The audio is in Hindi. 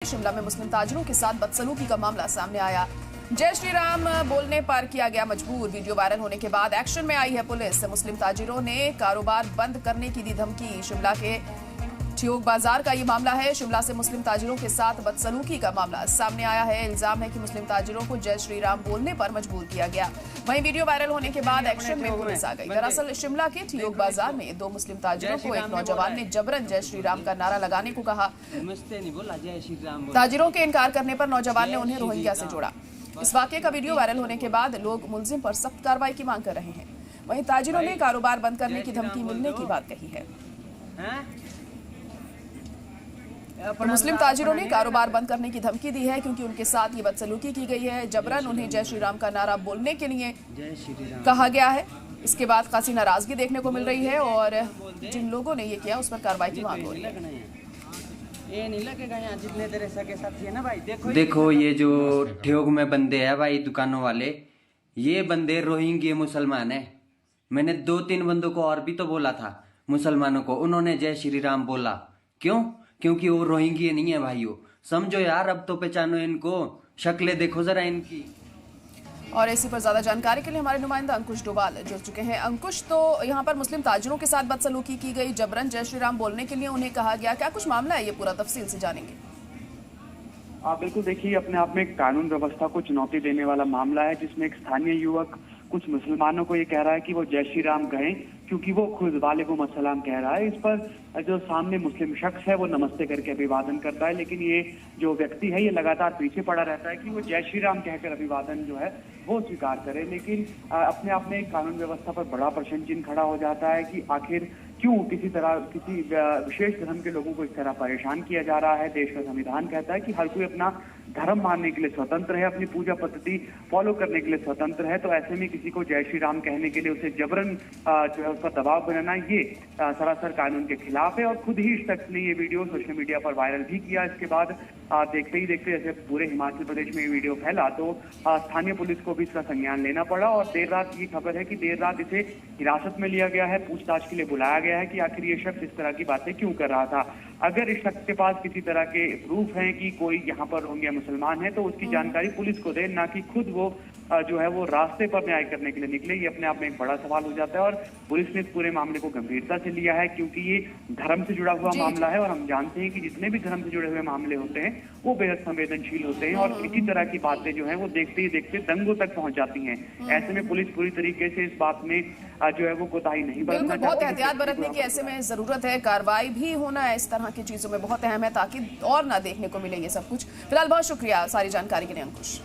शिमला में मुस्लिम ताजिरों के साथ बदसलूकी का मामला सामने आया। जय श्री राम बोलने पर किया गया मजबूर। वीडियो वायरल होने के बाद एक्शन में आई है पुलिस। मुस्लिम ताजिरों ने कारोबार बंद करने की दी धमकी। शिमला के ठियोग बाजार का ये मामला है। शिमला से मुस्लिम ताजिरों के साथ बदसलूकी का मामला सामने आया है। इल्जाम है कि मुस्लिम ताजिरों को जय श्री राम बोलने पर मजबूर किया गया। वहीं वीडियो वायरल होने के बाद एक्शन में पुलिस आ गई। दरअसल शिमला के ठियोग बाजार में दो मुस्लिम ताजिरों को एक नौजवान ने जबरन जय श्री राम का नारा लगाने को कहा। ताजिरों के इनकार करने पर नौजवान ने उन्हें रोहिंग्या से जोड़ा। इस वाकये का वीडियो वायरल होने के बाद लोग मुलजिम पर सख्त कार्रवाई की मांग कर रहे हैं। वहीं ताजिरों ने कारोबार बंद करने की धमकी मिलने की बात कही है। तो मुस्लिम ताजिरों ने कारोबार बंद करने की धमकी दी है क्योंकि उनके साथ ये बदसलूकी की गई है। जबरन उन्हें जय श्री राम का नारा बोलने के लिए कहा गया है। इसके बाद खासी नाराजगी देखने को मिल रही है और जिन लोगों ने ये किया उस पर कार्रवाई की मांग हो रही है। ये नहीं लगेगा यहाँ जितने तेरे सगे साथी है ना भाई। देखो ये जो ठियोग में बंदे हैं भाई दुकानों वाले, ये बंदे रोहिंग्या मुसलमान है। मैंने 2-3 बंदों को और भी तो बोला था मुसलमानों को, उन्होंने जय श्री राम बोला। क्यों? क्योंकि वो रोहिंग्या नहीं है भाइयों। समझो यार, अब तो पहचानो इनको, शक्लें देखो जरा इनकी। और इसी पर ज्यादा जानकारी के लिए हमारे नुमाइंदा अंकुश डोभाल जुड़ चुके हैं। अंकुश, तो यहाँ पर मुस्लिम ताजिरों के साथ बदसलूकी की गई, जबरन जय श्री राम बोलने के लिए उन्हें कहा गया, क्या कुछ मामला है? ये पूरा तफसील से जानेंगे। बिल्कुल, देखिए अपने आप में कानून व्यवस्था को चुनौती देने वाला मामला है, जिसमें एक स्थानीय युवक कुछ मुसलमानों को ये कह रहा है कि वो जय श्री राम कहें क्योंकि वो खुद वालेकुम अस्सलाम कह रहा है। इस पर जो सामने मुस्लिम शख्स है वो नमस्ते करके अभिवादन करता है, लेकिन ये जो व्यक्ति है ये लगातार पीछे पड़ा रहता है कि वो जय श्री राम कहकर अभिवादन जो है वो स्वीकार करे। लेकिन अपने आप में कानून व्यवस्था पर बड़ा प्रश्न चिन्ह खड़ा हो जाता है कि आखिर क्यों किसी विशेष धर्म के लोगों को इस तरह परेशान किया जा रहा है। देश का संविधान कहता है कि हर कोई अपना धर्म मानने के लिए स्वतंत्र है, अपनी पूजा पद्धति फॉलो करने के लिए स्वतंत्र है। तो ऐसे में किसी को जय श्री राम कहने के लिए उसे जबरन जो है उस पर दबाव बनाना ये सरासर कानून के खिलाफ है। और खुद ही इस शख्स ने ये वीडियो सोशल मीडिया पर वायरल भी किया। इसके बाद देखते ही देखते जैसे पूरे हिमाचल प्रदेश में ये वीडियो फैला तो स्थानीय पुलिस को भी इसका संज्ञान लेना पड़ा। और देर रात ये खबर है कि देर रात इसे हिरासत में लिया गया है, पूछताछ के लिए बुलाया गया है कि आखिर ये शख्स इस तरह की बातें क्यों कर रहा था। अगर इस शख्स के पास किसी तरह के प्रूफ हैं कि कोई यहाँ पर रोहिंग्या मुसलमान है तो उसकी जानकारी पुलिस को दे, ना कि खुद वो जो है वो रास्ते पर न्याय करने के लिए निकले। ये अपने आप में एक बड़ा सवाल हो जाता है और पुलिस ने इस पूरे मामले को गंभीरता से लिया है क्योंकि ये धर्म से जुड़ा हुआ मामला है और हम जानते हैं कि जितने भी धर्म से जुड़े हुए मामले होते हैं वो बेहद संवेदनशील होते हैं और इसी तरह की बातें जो है वो देखते ही देखते दंगों तक पहुंच जाती हैं। ऐसे में पुलिस पूरी तरीके से इस बात में जो है वो कोताही नहीं बरतना चाहती। बहुत एहतियात बरतने की ऐसे में जरूरत है। कार्रवाई भी होना है इस तरह की चीजों में बहुत अहम है ताकि और ना देखने को मिले ये सब कुछ। फिलहाल बहुत शुक्रिया सारी जानकारी के लिए अंकुश।